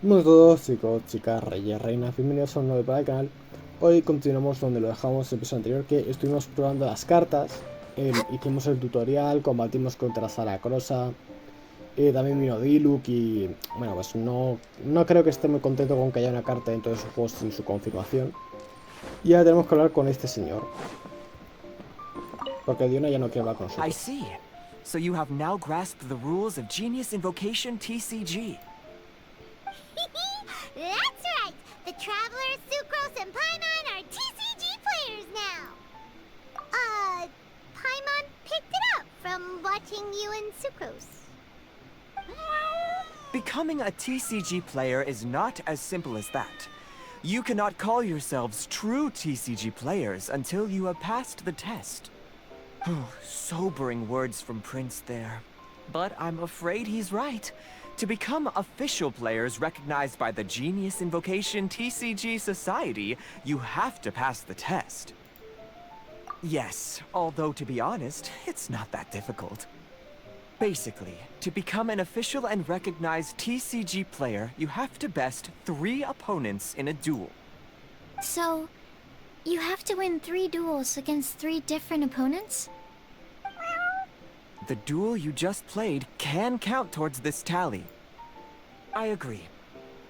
Buenos a todos chicos, chicas, reyes, reinas, bienvenidos a un nuevo para el canal. Hoy continuamos donde lo dejamos el episodio anterior, que estuvimos probando las cartas, hicimos el tutorial, combatimos contra Sara Crosa, también vino Diluc y bueno, pues no creo que esté muy contento con que haya una carta dentro de su juego sin su confirmación. Y ahora tenemos que hablar con este señor, porque Diona ya no quiere hablar con I nosotros. see. So you have now grasped the rules of Genius Invocation TCG. That's right! The Travelers, Sucrose, and Paimon are TCG players now! Paimon picked it up from watching you and Sucrose. Becoming a TCG player is not as simple as that. You cannot call yourselves true TCG players until you have passed the test. Sobering words from Prince there. But I'm afraid he's right. To become official players recognized by the Genius Invocation TCG Society, you have to pass the test. Yes, although to be honest, it's not that difficult. Basically, to become an official and recognized TCG player, you have to best 3 opponents in a duel. So, you have to win 3 duels against 3 different opponents? The duel you just played can count towards this tally. I agree.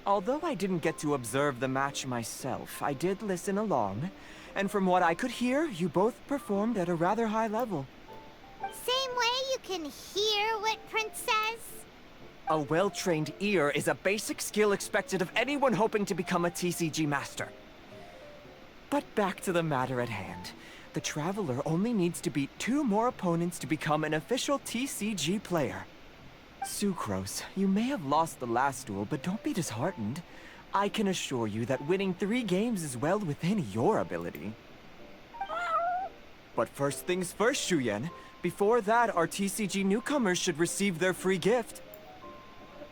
Although I didn't get to observe the match myself, I did listen along, and from what I could hear, you both performed at a rather high level. Same way you can hear what Prince says? A well-trained ear is a basic skill expected of anyone hoping to become a TCG master. But back to the matter at hand. The Traveler only needs to beat 2 more opponents to become an official TCG player. Sucrose, you may have lost the last duel, but don't be disheartened. I can assure you that winning 3 games is well within your ability. But first things first, Shuyen. Before that, our TCG newcomers should receive their free gift.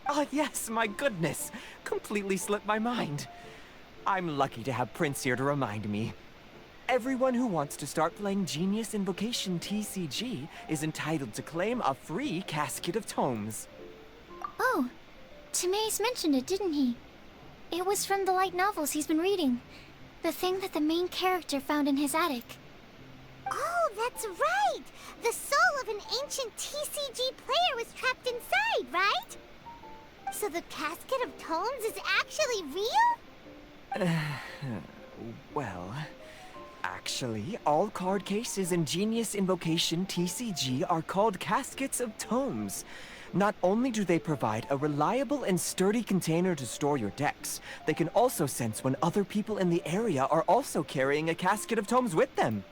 Ah, yes, my goodness. Completely slipped my mind. I'm lucky to have Prince here to remind me. Everyone who wants to start playing Genius Invocation TCG is entitled to claim a free casket of tomes. Oh, Timaeus mentioned it, didn't he? It was from the light novels he's been reading. The thing that the main character found in his attic. Oh, that's right! The soul of an ancient TCG player was trapped inside, right? So the casket of tomes is actually real? Well, actually, all card cases in Genius Invocation TCG are called caskets of tomes. Not only do they provide a reliable and sturdy container to store your decks, they can also sense when other people in the area are also carrying a casket of tomes with them.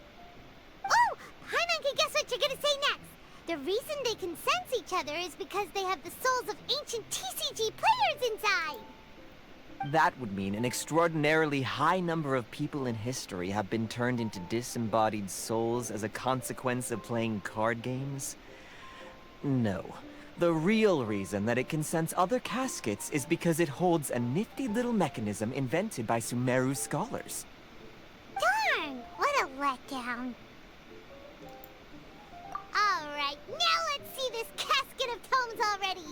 Oh! Paimon can guess what you're gonna say next! The reason they can sense each other is because they have the souls of ancient TCG players inside! That would mean an extraordinarily high number of people in history have been turned into disembodied souls as a consequence of playing card games? No. The real reason that it can sense other caskets is because it holds a nifty little mechanism invented by Sumeru's scholars. Darn! What a letdown. Alright, now let's see this casket of tomes already!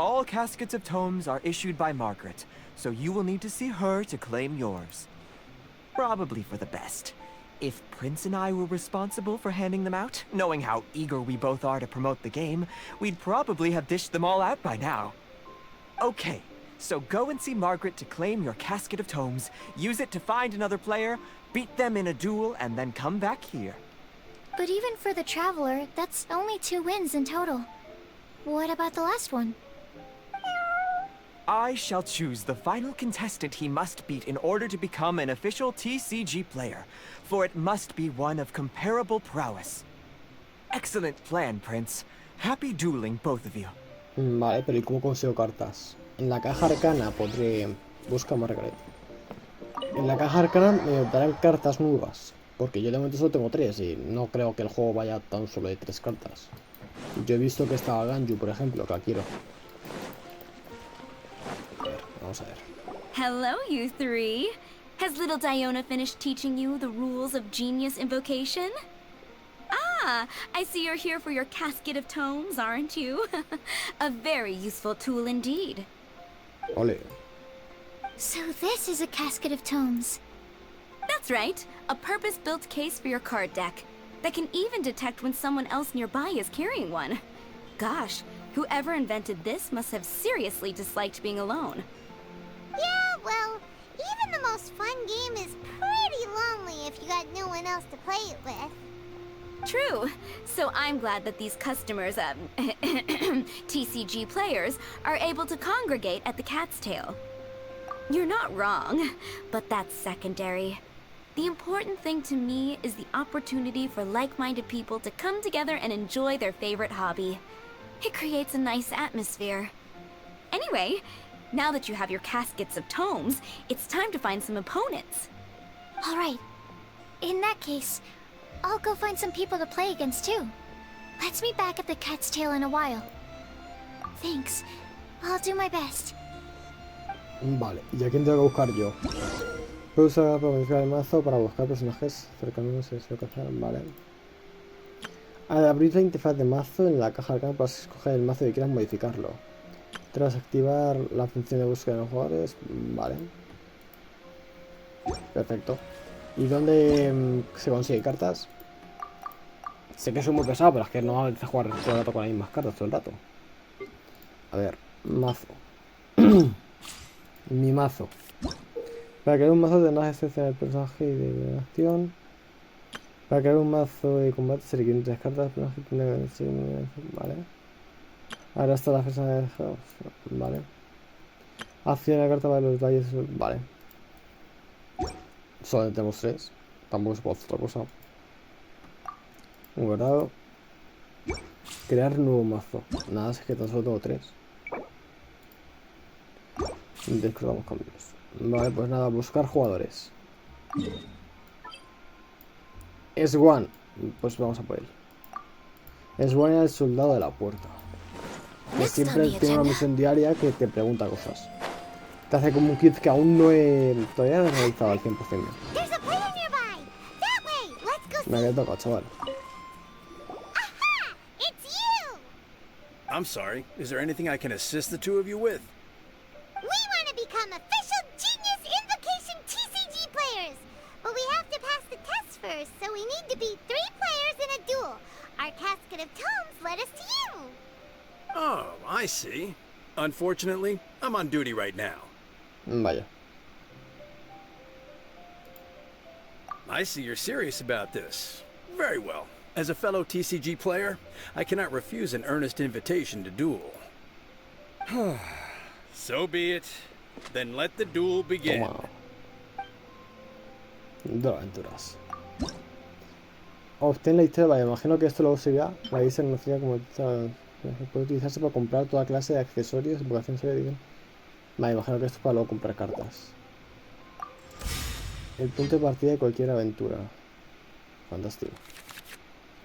All caskets of tomes are issued by Margaret, so you will need to see her to claim yours. Probably for the best. If Prince and I were responsible for handing them out, knowing how eager we both are to promote the game, we'd probably have dished them all out by now. Okay, so go and see Margaret to claim your casket of tomes, use it to find another player, beat them in a duel, and then come back here. But even for the Traveler, that's only 2 wins in total. What about the last one? I shall choose the final contestant he must beat in order to become an official TCG player, for it must be one of comparable prowess. Excellent plan, Prince. Happy dueling, both of you. Vale, pero ¿y cómo consigo cartas? En la caja arcana podré... Busca Margaret. En la caja arcana me darán cartas nuevas, porque yo de momento solo tengo 3 y no creo que el juego vaya tan solo de 3 cartas. Yo he visto que estaba Ganju, por ejemplo, que la quiero. A ver, vamos a ver. Hello, you 3. Has little Diona finished teaching you the rules of Genius Invocation? Ah, Ah, I see you're here for your casket of tomes, aren't you? A very useful tool indeed. Ole. So this is a casket of tomes. That's right, a purpose-built case for your card deck that can even detect when someone else nearby is carrying one. Gosh, whoever invented this must have seriously disliked being alone. Yeah, well, even the most fun game is pretty lonely if you got no one else to play it with. True. So I'm glad that these customers, TCG players, are able to congregate at the Cat's Tail. You're not wrong, but that's secondary. The important thing to me is the opportunity for like-minded people to come together and enjoy their favorite hobby. It creates a nice atmosphere. Anyway, now that you have your caskets of tomes, it's time to find some opponents. All right. In that case, I'll go find some people to play against too. Let's meet back at the Cat's Tail in a while. Thanks. I'll do my best. Vale, ¿y a quién tengo que buscar yo? Puedo usar para modificar el mazo para buscar personajes cercanos y alcanzar. Vale. Al abrir la interfaz de mazo, en la caja de campo puedes escoger el mazo que quieras modificarlo. Tras activar la función de búsqueda de los jugadores. Vale. Perfecto. ¿Y dónde se consigue cartas? Sé que soy muy pesado, pero es que no me apetece jugar todo el rato con las mismas cartas todo el rato. A ver, mazo. Mi mazo. Para crear un mazo tendrás que seleccionar el personaje y de acción. Para crear un mazo de combate se requieren 3 cartas. Vale. Ahora está la fecha de... Vale. Acción la carta para los valles. Vale. Solo tenemos 3. Tampoco se puede hacer otra cosa. Un guardado. Crear nuevo mazo. Nada, es que tan solo tengo 3. Descartamos cambios. Vale, pues nada, buscar jugadores. Swan. Pues vamos a por él. Swan era el soldado de la puerta. Que siempre tiene una misión diaria que te pregunta cosas. Te hace como un quiz que aún no he... Todavía no he realizado al 100%. Me había tocado, chaval. I'm sorry. Is there anything I can assist the two of you with? We want to become official genius invocation TCG players, but we have to pass the test first, so we need to beat 3 players in a duel. Our casket of tomes led us to you. Oh, I see. Unfortunately, I'm on duty right now. Vaya. I see you're serious about this. Very well. As a fellow TCG player, I cannot refuse an earnest invitation to duel. So be it. Then let the duel begin. Toma. 2 aventuras. Obtén la historia. Vaya, imagino que esto luego sería la isla conocida como... Puede utilizarse para comprar toda clase de accesorios, invocación, servir. Vale, imagino que esto es para luego comprar cartas. El punto de partida de cualquier aventura. Fantástico.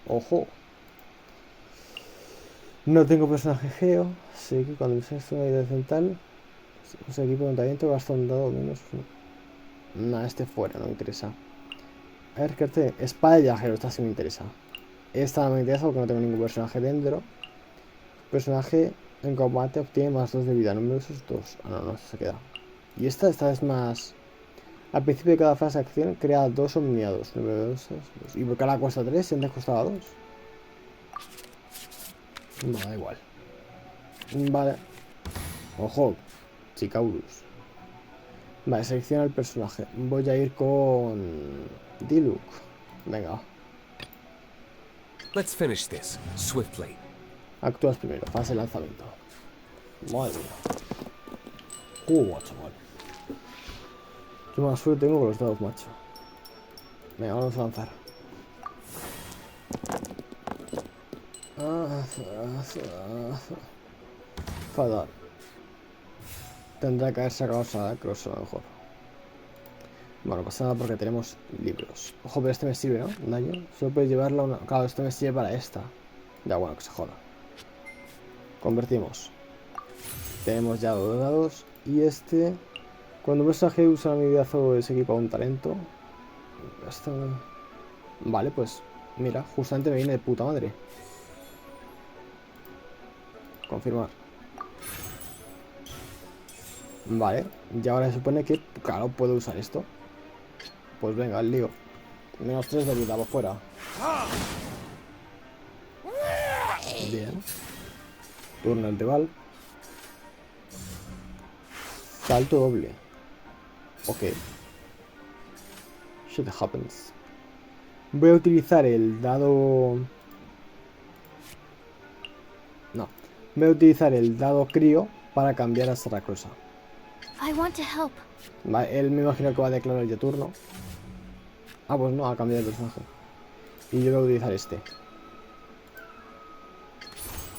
Ojo. No tengo personaje geo. Sé que cuando uses esto de central, usa equipo de montamiento, gasta un dado menos. Nada, este fuera, no me interesa. A ver, ¿qué espada de viajero? Esta sí me interesa. Esta no me interesa porque no tengo ningún personaje dentro. Personaje en combate obtiene más 2 de vida. Numerosos 2. Ah, no, esto se queda. Y esta es más. Al principio de cada fase de acción crea 2 omniados. Numerosos 2. Y porque ahora cuesta 3 y antes costaba 2. No, da igual. Vale. Ojo. Chicaurus. Vale, selecciona el personaje. Voy a ir con Diluc. Venga. Let's finish this swiftly. Actúas primero, fase de lanzamiento. Madre mía. Chaval. Qué mala suerte tengo con los dados, macho. Venga, vamos a lanzar. Fatal. Tendrá que haber sacado Cross a lo mejor. Bueno, pasa nada porque tenemos libros. Ojo, pero este me sirve, ¿no? Daño. Solo puedes llevarla una... Claro, esto me sirve para esta. Ya, bueno, que se joda. Convertimos. Tenemos ya 2 dados. Y este... Cuando un personaje usa una habilidad o se equipa un talento... Esto... Vale, pues... Mira, justamente me viene de puta madre. Confirmar. Vale, y ahora se supone que, claro, puedo usar esto. Pues venga, al lío. -3 de vida, por fuera. Bien. Turno el rival. Salto doble. Ok. Shit happens. Voy a utilizar el dado... No. Voy a utilizar el dado crío para cambiar a Saracosa. I want to help. Vale, él me imagino que va a declarar ya turno. Ah, pues no, ha cambiado de personaje. Y yo voy a utilizar este.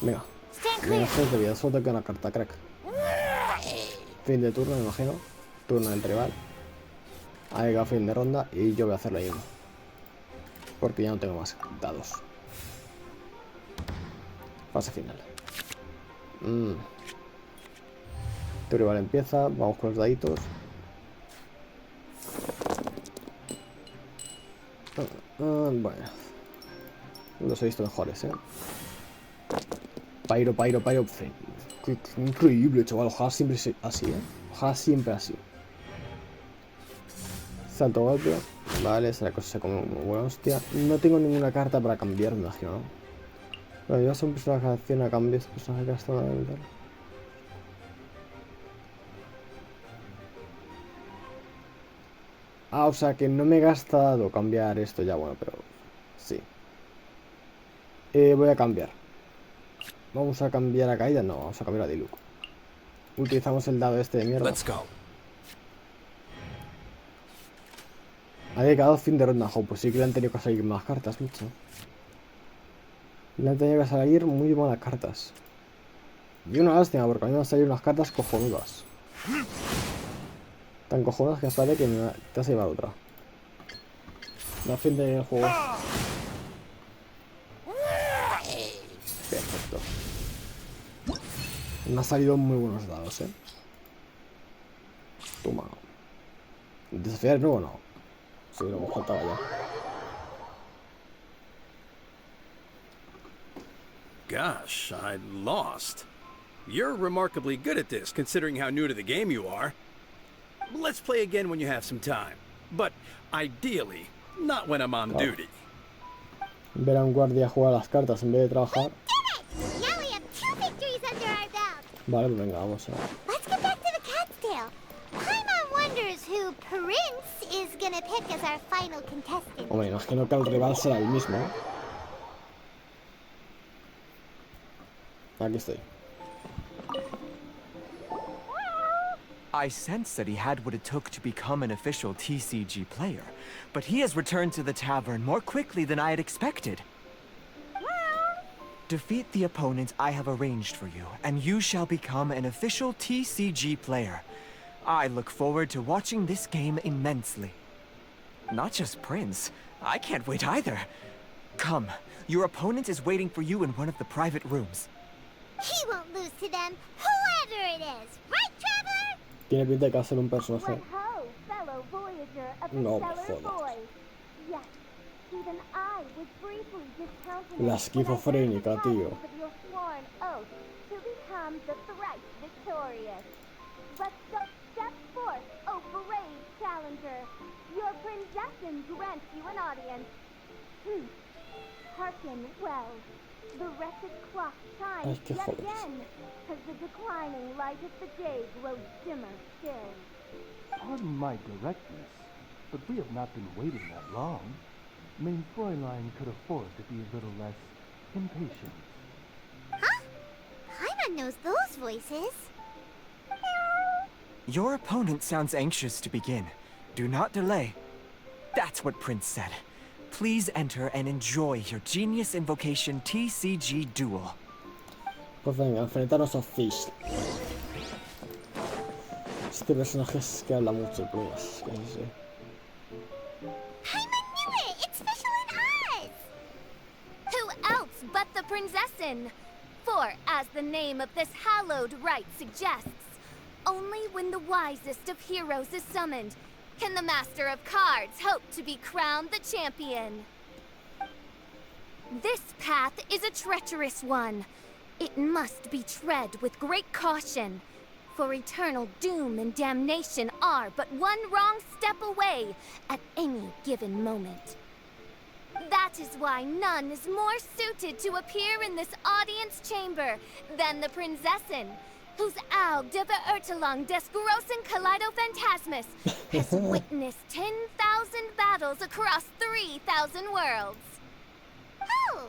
Venga. Venga, 3 de vida, solo te queda una carta, crack. Fin de turno, me imagino. Turno del rival. Ahí va fin de ronda y yo voy a hacerlo ahí. Porque ya no tengo más dados. Fase final. Tu rival empieza, vamos con los daditos. Bueno. Los he visto mejores, Pyro. Qué increíble, chaval. Ojalá siempre así, Ojalá siempre así. Salto golpe. Vale, esa cosa se come una buena hostia. No tengo ninguna carta para cambiar, me imagino, ¿no? Bueno, yo soy un personaje de acción a cambio de este personaje que gasta una mental. Ah, o sea que no me he gastado cambiar esto ya, bueno, pero sí. Voy a cambiar. Vamos a cambiar a caída, no, vamos a cambiar a Diluc. Utilizamos el dado este de mierda. Let's go. Ha llegado fin de ronda, pues sí que le han tenido que salir más cartas, mucho. Le han tenido que salir muy buenas cartas. Y una lástima, porque a mí me han salido unas cartas cojonudas. Tan cojonudas que hasta de que te has llevado otra. La fin del juego. Perfecto. Me han salido muy buenos dados, Toma. ¿Desafiar de nuevo? No. Sí, lo hemos faltado ya. Gosh, I lost. You're remarkably good at this, considering how new to the game you are. Let's play again when you have some time. But, ideally, not when I'm on duty. Ver a un guardia jugar las cartas en vez de trabajar. Now we have 2 victories under our belt. Vale, pues venga, vamos a... Let's get back to the cat's tail. Paimon wonders who Prince is gonna pick as our final contestant. Hombre, imagino que el rival será el mismo, Aquí estoy. I sense that he had what it took to become an official TCG player, but he has returned to the tavern more quickly than I had expected. Defeat the opponent I have arranged for you, and you shall become an official TCG player. I look forward to watching this game immensely. Not just Prince. I can't wait either. Come, your opponent is waiting for you in one of the private rooms. He won't lose to them, whoever it is. Right, Traveler? Tiene pinta de que va a ser un personaje. Ho, fellow voyager of the No me Stellar jodas. Void. Yes, even I was briefly discounted La esquizofrénica, tío. of your sworn oath to become the thrice victorious. But step forth, O brave challenger. Your Princessin grants you an audience. Hearken well. The wretched clock chimes Ay, qué yet joder. again, as the declining light of the day grows dimmer still. Pardon my directness, but we have not been waiting that long. Mein Fräulein could afford to be a little less impatient. Huh? Paimon knows those voices. Your opponent sounds anxious to begin. Do not delay. That's what Prince said. Please enter and enjoy your Genius Invocation TCG Duel. Pues venga, enfrentarnos a Fischnal. Este personaje es que habla mucho, pues. Que no sé. Paimon knew it! It's Fischnal and us! Who else but the Princessin? For, as the name of this hallowed rite suggests, only when the wisest of heroes is summoned can the Master of Cards hope to be crowned the champion. This path is a treacherous one. It must be tread with great caution, for eternal doom and damnation are but one wrong step away at any given moment. That is why none is more suited to appear in this audience chamber than the Prinzessin, whose Aug de Beurtelang des großen Kaleido-Phantasmus has witnessed 10,000 battles across 3,000 worlds. Oh,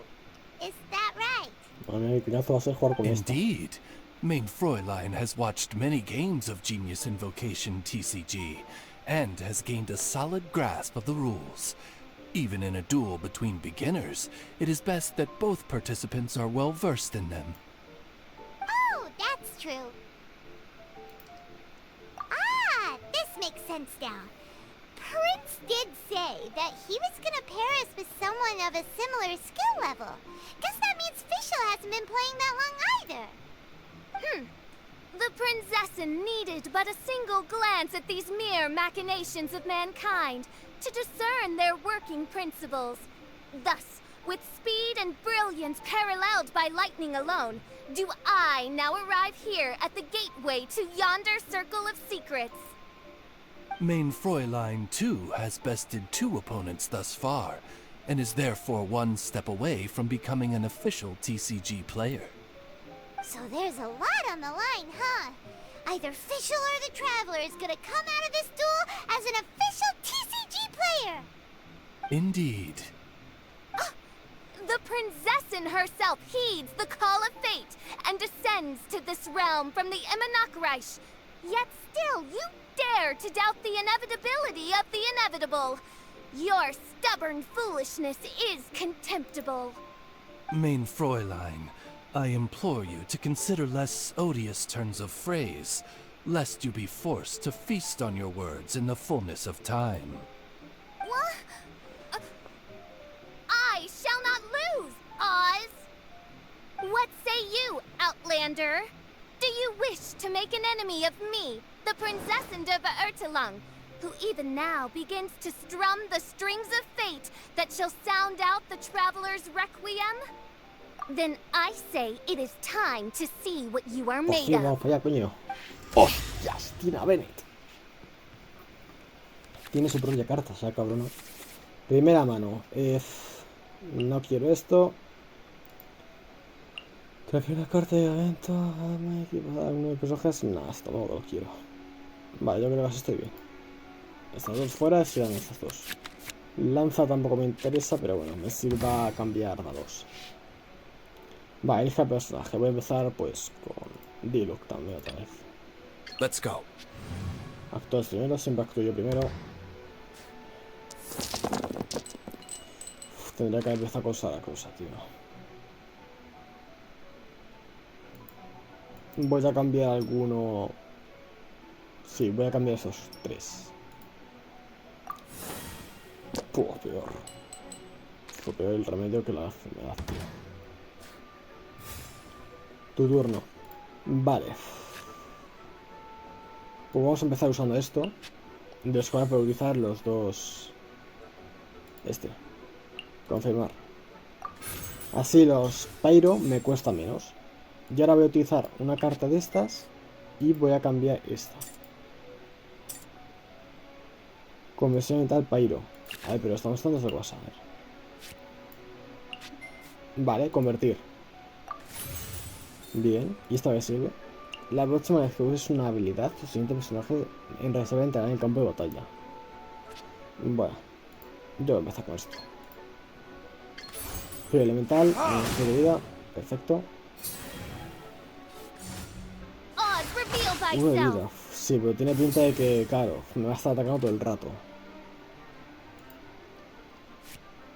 is that right? Vale, gracias va a ser jugar con esta. Indeed. Main Fräulein has watched many games of Genius Invocation TCG, and has gained a solid grasp of the rules. Even in a duel between beginners, it is best that both participants are well versed in them. Oh, that's true. Ah, this makes sense now. Prince did say that he was gonna pair us with someone of a similar skill level. Guess that means Fischnal hasn't been playing that long either. The Prinzessin needed but a single glance at these mere machinations of mankind to discern their working principles. Thus, with speed and brilliance paralleled by lightning alone, do I now arrive here at the gateway to yonder circle of secrets. Main Fräulein, too, has bested 2 opponents thus far, and is therefore one step away from becoming an official TCG player. So there's a lot on the line, huh? Either Fischnal or the Traveler is gonna come out of this duel as an official TCG player! Indeed. The Prinzessin herself heeds the call of fate and descends to this realm from the Immanakreich. Yet still, you dare to doubt the inevitability of the inevitable. Your stubborn foolishness is contemptible. Main Fräulein, I implore you to consider less odious turns of phrase, lest you be forced to feast on your words in the fullness of time. What? I shall not lose, Oz! What say you, Outlander? Do you wish to make an enemy of me, the Prinzessin de Beurtelang, who even now begins to strum the strings of fate that shall sound out the Traveler's Requiem? Then I say it is time to see what you are made Vamos of. para allá, coño. ¡Hostias! Tina Bennett. Tiene su propia carta, o sea, cabrona. Primera mano. No quiero esto. Prefiero la carta de evento. Me equipo de alguno de los personajes. No, esto no lo quiero. Vale, yo creo que así estoy bien. Estas dos fuera, se dan estas dos. Lanza tampoco me interesa, pero bueno, me sirva a cambiar dados. Vale, elija personaje. Voy a empezar pues con Diluc también otra vez. Let's go. Actúas primero, siempre actúo yo primero. Tendría que empezar con la cosa, tío. Voy a cambiar alguno. Sí, voy a cambiar esos 3. Peor. Fue peor el remedio que la enfermedad, tío. Tu turno. Vale. Pues vamos a empezar usando esto. Después voy a utilizar los dos. Confirmar. Así los Pyro me cuesta menos. Y ahora voy a utilizar una carta de estas. Y voy a cambiar esta. Conversión mental Pyro. A ver, pero estamos dando otra cosa. A ver. Vale, convertir. Bien, y esta vez sirve. La próxima vez que uses una habilidad, tu siguiente personaje en reserva entrará en el campo de batalla. Bueno, yo voy a empezar con esto. Frío elemental, energía de vida, perfecto. Uno de vida. Sí, pero tiene pinta de que, claro, me va a estar atacando todo el rato.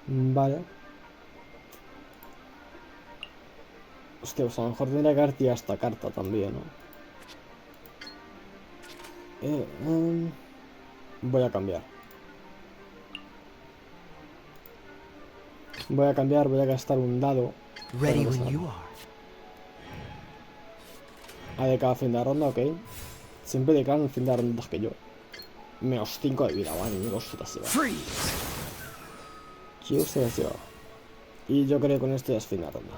Vale. Hostia, pues a lo mejor tendría que haber tirado esta carta también, ¿no? Voy a cambiar. Voy a gastar un dado. Ready when you are. De cada fin de ronda, ok. Siempre declaran fin de rondas que yo. Menos 5 de vida, vale, amigos, se te ha llevado. ¿Qué se te ha llevado? Y yo creo que con esto ya es fin de ronda.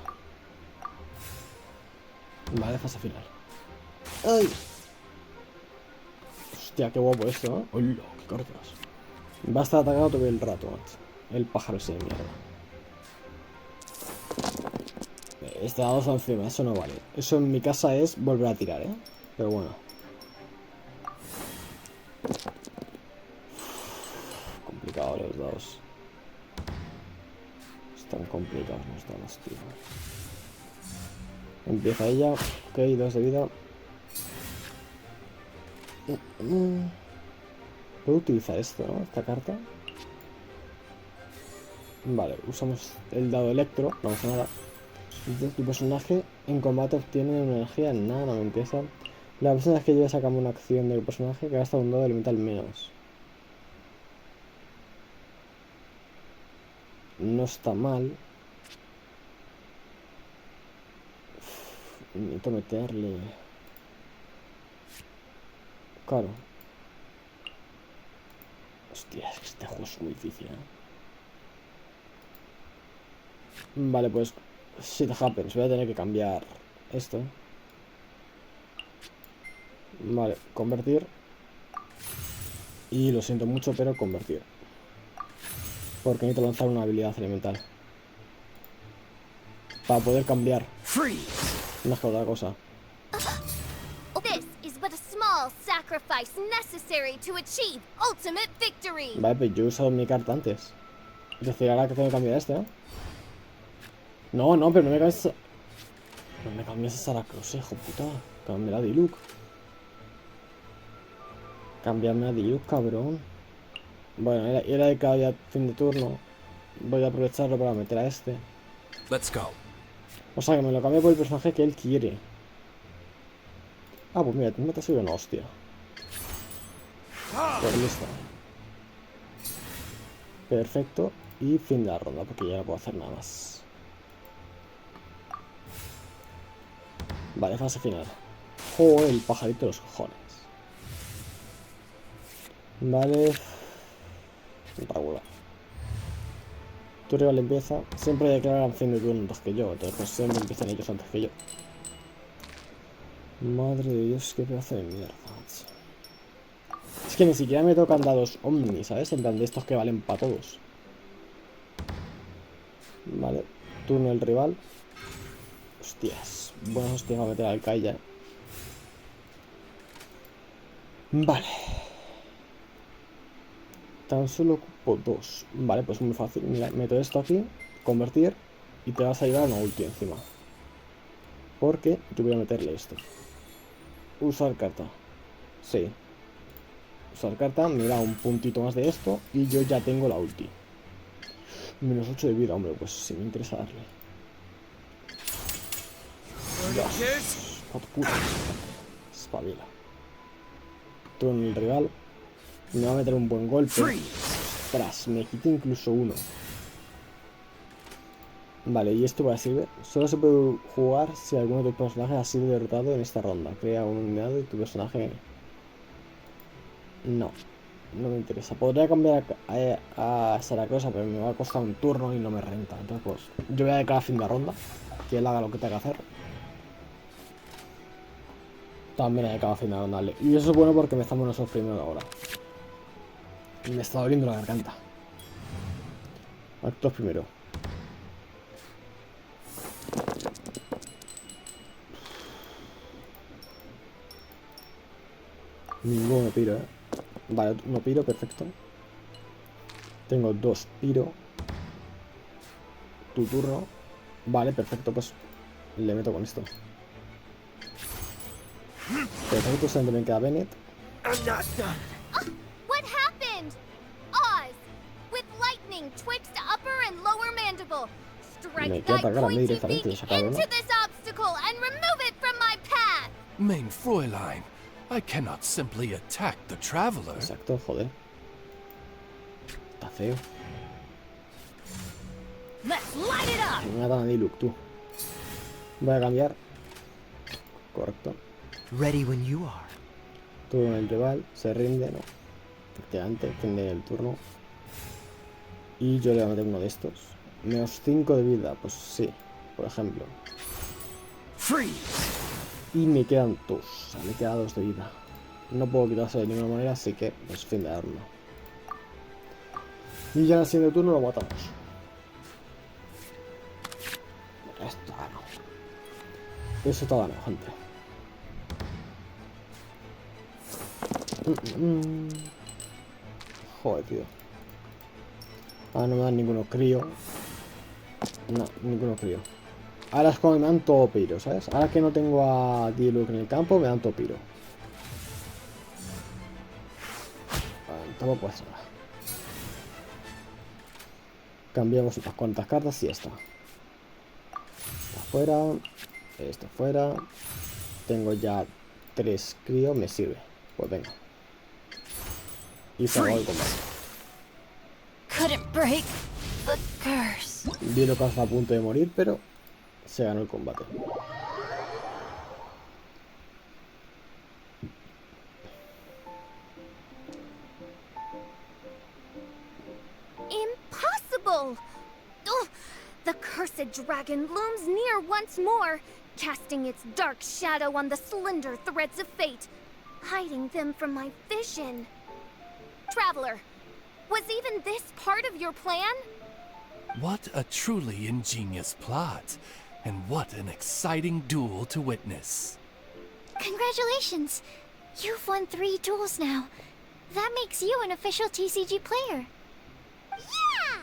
Vale, fase final. ¡Ay! Hostia, qué guapo esto, ¿eh? ¡Hola! ¡Qué cartas! Va a estar atacado todo el rato, macho. El pájaro ese de mierda. Este dado está encima, eso no vale. Eso en mi casa es volver a tirar, ¿eh? Pero bueno. Complicado los dados. Están complicados los dados, tío. Empieza ella. Ok, 2 de vida. Puedo utilizar esto, ¿no? Esta carta. Vale, usamos el dado electro. No pasa nada. Entonces, tu personaje en combate obtiene una energía. Nada, no me interesa. La persona que lleve sacamos una acción del personaje que gasta un dado elemental menos. No está mal. Necesito meterle. Claro. Hostia, es que este juego es muy difícil, ¿eh? Vale, pues shit happens. Voy a tener que cambiar esto. Vale, convertir. Y lo siento mucho, pero convertir. Porque necesito lanzar una habilidad elemental para poder cambiar. Más que otra cosa. This is but a small sacrifice necessary to achieve ultimate victory. Vale, pues yo he usado mi carta antes. Es decir, ahora que tengo que cambiar este, ¿eh? No, no, pero no me cambies. No me cambies a Saracross, hijo puta. Cámbiame a Diluc. Cámbiame a Diluc, cabrón. Bueno, era de cada día fin de turno. Voy a aprovecharlo para meter a este. Let's go. O sea, que me lo cambio por el personaje que él quiere. Ah, pues mira, tú me te has ido una hostia. Pues listo. Perfecto. Y fin de la ronda, porque ya no puedo hacer nada más. Vale, fase final. Joder, el pajarito de los cojones. Vale. Regular. Tu rival empieza. Siempre declaran fin de turno antes que yo. Entonces pues siempre empiezan ellos antes que yo. Madre de Dios, qué pedazo de mierda. Es que ni siquiera me tocan dados omni, ¿sabes? En plan de estos que valen para todos. Vale. Turno del rival. Hostias. Buenas hostias va a meter al Kai ya. Vale. Tan solo ocupo 2. Vale, pues muy fácil. Mira, meto esto aquí, convertir, y te vas a llevar a una ulti encima. Porque yo voy a meterle esto. Usar carta. Sí. Usar carta, mira, un puntito más de esto, y yo ya tengo la ulti. Menos 8 de vida, hombre, pues sí me interesa darle. Dios. Puta. Espabila. Tú en el rival. Me va a meter un buen golpe. Ostras, me quita incluso 1. Vale, ¿y esto para sirve? Solo se puede jugar si alguno de tus personajes ha sido derrotado en esta ronda. Crea una unidad de tu personaje. No, no me interesa. Podría cambiar a Saracrosa, pero me va a costar un turno y no me renta. Entonces, pues, yo voy a dejar a fin de ronda. Que él haga lo que tenga que hacer. También he dejado a fin de ronda. Y eso es bueno porque empezamos nosotros primero ahora. Y me está doliendo la garganta. Actos primero. Ninguno piro, ¿eh? Vale, no piro, perfecto. Tengo 2 piro. Tu turno. Vale, perfecto, pues le meto con esto. Perfecto, se me queda Bennett. What happened? Oz, with lightning twixt upper and lower mandible. Me Strike quiere thy atacar a mí pointy directamente, beak sacarlo, ¿no? into this obstacle and remove it from my path. Mein Fräulein, I cannot simply attack the traveler. Exacto, joder. Está feo. Let's light it up. Me matan a Diluc, tú. Voy a cambiar. Correcto. Ready when you are. Tú en el rival, se rinde, no. Efectivamente, fin del turno. Y yo le voy a meter uno de estos. Menos 5 de vida, pues sí, por ejemplo. Y me quedan 2, o sea, me quedan 2 de vida. No puedo quitarse de ninguna manera, así que pues fin de turno. Y ya en el siguiente turno lo matamos. Esto ganó. Eso está ganado, gente. Joder, tío. Ah, no me dan ninguno crío. No, ninguno crío. Ahora es cuando me dan todo piro, ¿sabes? Ahora que no tengo a Diluc en el campo, me dan todo piro. Vale, tampoco puede ser nada. Cambiamos unas cuantas cartas y ya está. Esta fuera. Esta fuera. Tengo ya 3 crío, me sirve. Pues venga. Y se acabó el combate. Couldn't break the curse. Diluc está a punto de morir, pero se ganó el combate. Impossible! Ugh, the cursed dragon looms near once more, casting its dark shadow on the slender threads of fate, hiding them from my vision. Traveler, was even this part of your plan? What a truly ingenious plot, and what an exciting duel to witness. Congratulations! You've won 3 duels now. That makes you an official TCG player. Yeah!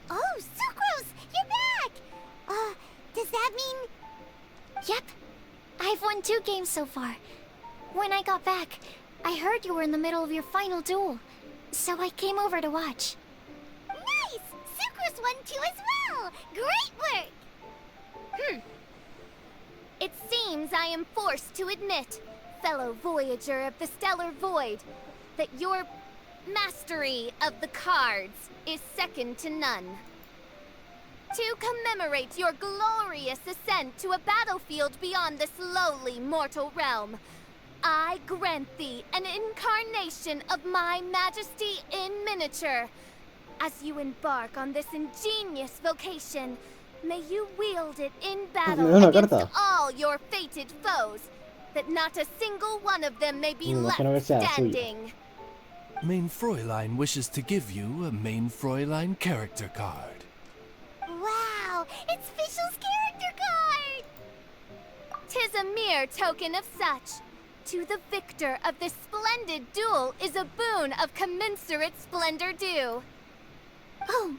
Oh, Sucrose, you're back! Does that mean... Yep. I've won 2 games so far. When I got back, I heard you were in the middle of your final duel, so I came over to watch. Nice! Sucrose won 2 as well! Great work! It seems I am forced to admit, fellow voyager of the stellar void, that your mastery of the cards is second to none. To commemorate your glorious ascent to a battlefield beyond this lowly mortal realm, I grant thee an incarnation of my majesty in miniature. As you embark on this ingenious vocation, may you wield it in battle against all your fated foes, that not a single one of them may be left standing. Main Fräulein wishes to give you a Main Fräulein character card. Wow! It's Fischnal's character card! 'Tis a mere token of such. To the victor of this splendid duel is a boon of commensurate splendor due. Oh,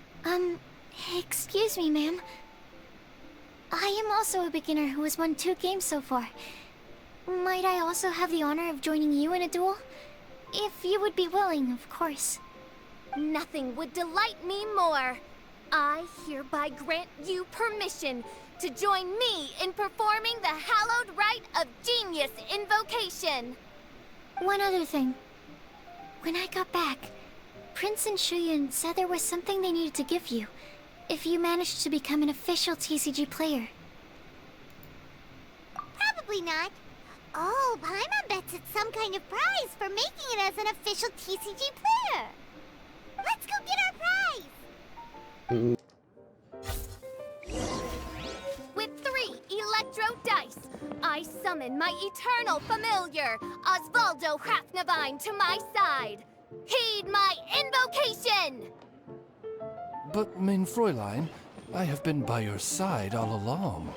excuse me, ma'am. I am also a beginner who has won 2 games so far. Might I also have the honor of joining you in a duel? If you would be willing, of course. Nothing would delight me more. I hereby grant you permission to join me in performing the hallowed rite of genius invocation. One other thing. When I got back, Prince and Shuyan said there was something they needed to give you, if you managed to become an official TCG player. Probably not. Oh, Paimon bets it's some kind of prize for making it as an official TCG player. Let's go get our prize! With 3 electro dice, I summon my eternal familiar, Osvaldo Hrafnavine, to my side. Heed my invocation! But, Main Fräulein, I have been by your side all along.